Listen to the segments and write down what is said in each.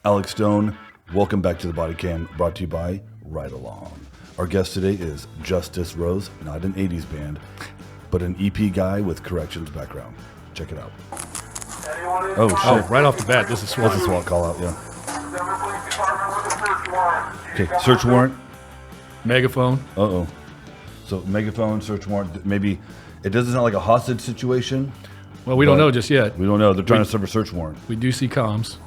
Alex Stone. Welcome back to the Body Cam, brought to you by Ride Along. Our guest today is Justice Rose, not an 80s band, but an EP guy with corrections background. Check it out. Oh, shit. Oh, right off the bat, this is SWAT. That's a SWAT call out, yeah. Okay, search warrant. Megaphone. Uh-oh. So megaphone, search warrant, maybe it doesn't sound like a hostage situation. Well, we don't know just yet. We don't know. They're trying to serve a search warrant. We do see comms.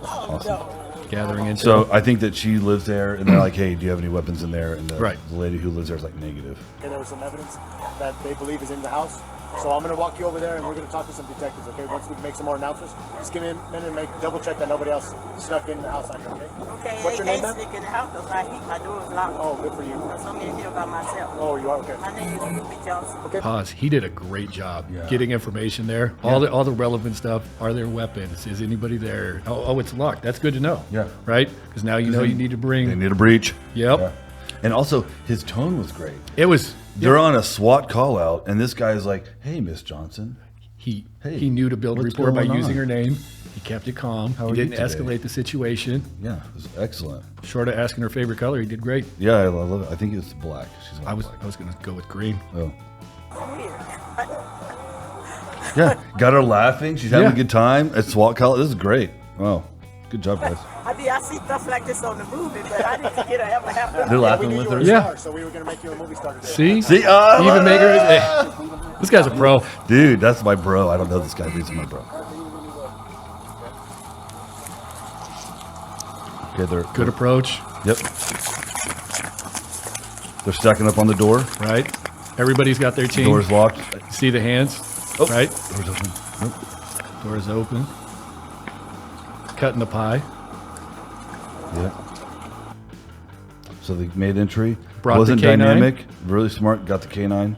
Awesome. Gathering intel. So I think that she lives there, and they're like, hey, do you have any weapons in there? And Right. the lady who lives there is like negative. Okay, there was some evidence that they believe is in the house. So I'm going to walk you over there, and we're going to talk to some detectives, okay? Once we make some more announcements, just give me a minute and double check that nobody else snuck in the house on you, okay? Okay, What's your name, can't ma'am? sneak in the house because my door is locked. Oh, good for you. Because I'm in here by myself. Oh, you are? Okay. My name is Ruby Johnson. Okay. Pause. He did a great job Yeah. getting information there. All the relevant stuff. Are there weapons? Is anybody there? Oh, it's locked. That's good to know. Yeah. Right? Because now you know you need to bring. They need a breach. Yep. Yeah. And also, his tone was great. It was. They're on a SWAT call out, and this guy's like, hey, Miss Johnson. He Hey, he knew to build a what's report by going using on? her name. He kept it calm. How He are you didn't today? escalate the situation. Yeah, it was excellent. Short of asking her favorite color, he did great. Yeah, I love it. I think it's black. She's I was black. going to go with green. Oh. Yeah, got her laughing. She's having Yeah. a good time at SWAT call. This is great. Wow. Good job, guys. I see stuff like this on the movie, but I didn't think it'll ever happen. They're We laughing knew with you were her. a Yeah. star, so we were going to make you a movie star today. See? See? Even make her. Hey, this guy's a pro. Dude, that's my bro. I don't know this guy, but he's my bro. Okay, they're Good approach. Yep. They're stacking up on the door. Right? Everybody's got their team. Door's locked. See the hands? Oh, Right? Door's open. Nope. Door's open. Cutting the pie. Yeah. So they made entry. Brought the Wasn't K9. dynamic. Really smart. Got the K9.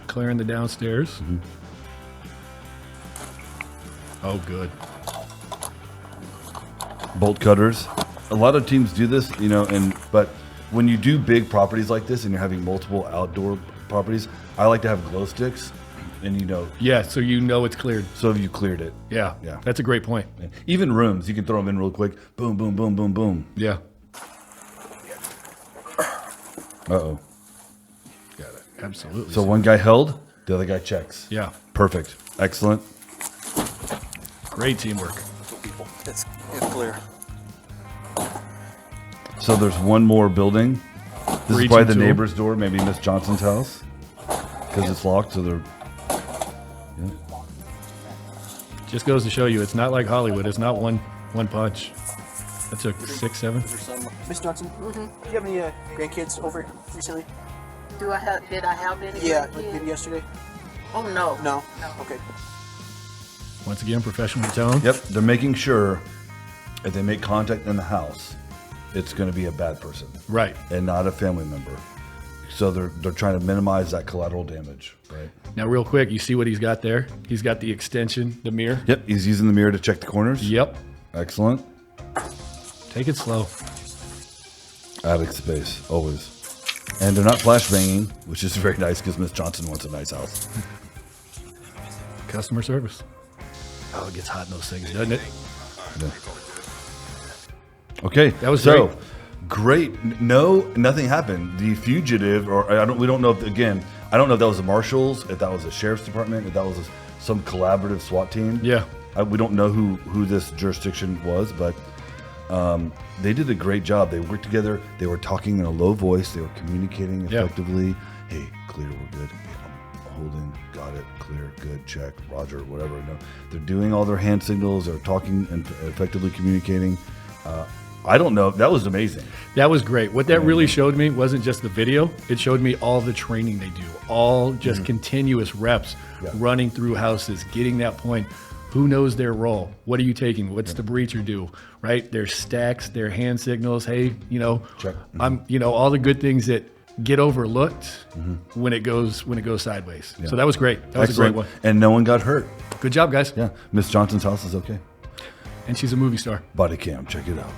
Clearing the downstairs. Mm-hmm. Oh, good. Bolt cutters. A lot of teams do this, you know, but when you do big properties like this and you're having multiple outdoor properties, I like to have glow sticks, and Yeah, so you know it's cleared. so you cleared it. Yeah. Yeah. That's a great point. Even rooms, you can throw them in real quick. Boom, boom, boom, boom, boom. Yeah. Uh-oh. Got it. Absolutely. So one guy held, the other guy checks. yeah. Perfect. Excellent. Great teamwork. It's clear. So there's one more building. This is Breaching probably the to 'em. neighbor's door, maybe Miss Johnson's house, because it's locked. So they're Just goes to show you, it's not like Hollywood. It's not one punch. That took 6, 7. Miss Johnson, do you have any grandkids over recently? Did I have any? Yeah, kids? like maybe yesterday. Oh, no. No. Okay. Once again, professional tone. Yep, they're making sure if they make contact in the house, it's going to be a bad person Right. and not a family member. So they're trying to minimize that collateral damage, right? Now, real quick, you see what he's got there? He's got the extension, the mirror. Yep, he's using the mirror to check the corners. Yep. Excellent. Take it slow. Attic space, always. And they're not flashbanging, which is very nice because Miss Johnson wants a nice house. Customer service. Oh, it gets hot in those things, doesn't it? Yeah. Okay, That was great. No, nothing happened. The fugitive, or we don't know if, again, I don't know if that was the marshals, if that was the sheriff's department, if that was some collaborative SWAT team. Yeah. We don't know who this jurisdiction was, but they did a great job. They worked together. They were talking in a low voice. They were communicating effectively. Hey, clear, we're good. Hey, I'm holding, got it, clear, good, check, Roger, whatever. No, they're doing all their hand signals. They're talking and effectively communicating. I don't know. That was amazing. That was great. What that really showed me wasn't just the video. It showed me all the training they do, all just continuous reps, running through houses, getting that point. Who knows their role? What are you taking? What's the breacher do? Right? Their stacks, their hand signals. Hey, Check. I'm, all the good things that get overlooked when it goes sideways. Yeah. So that was great. That was Excellent. a great one. And no one got hurt. Good job, guys. Yeah. Miss Johnson's house is okay. And she's a movie star. Body cam, check it out.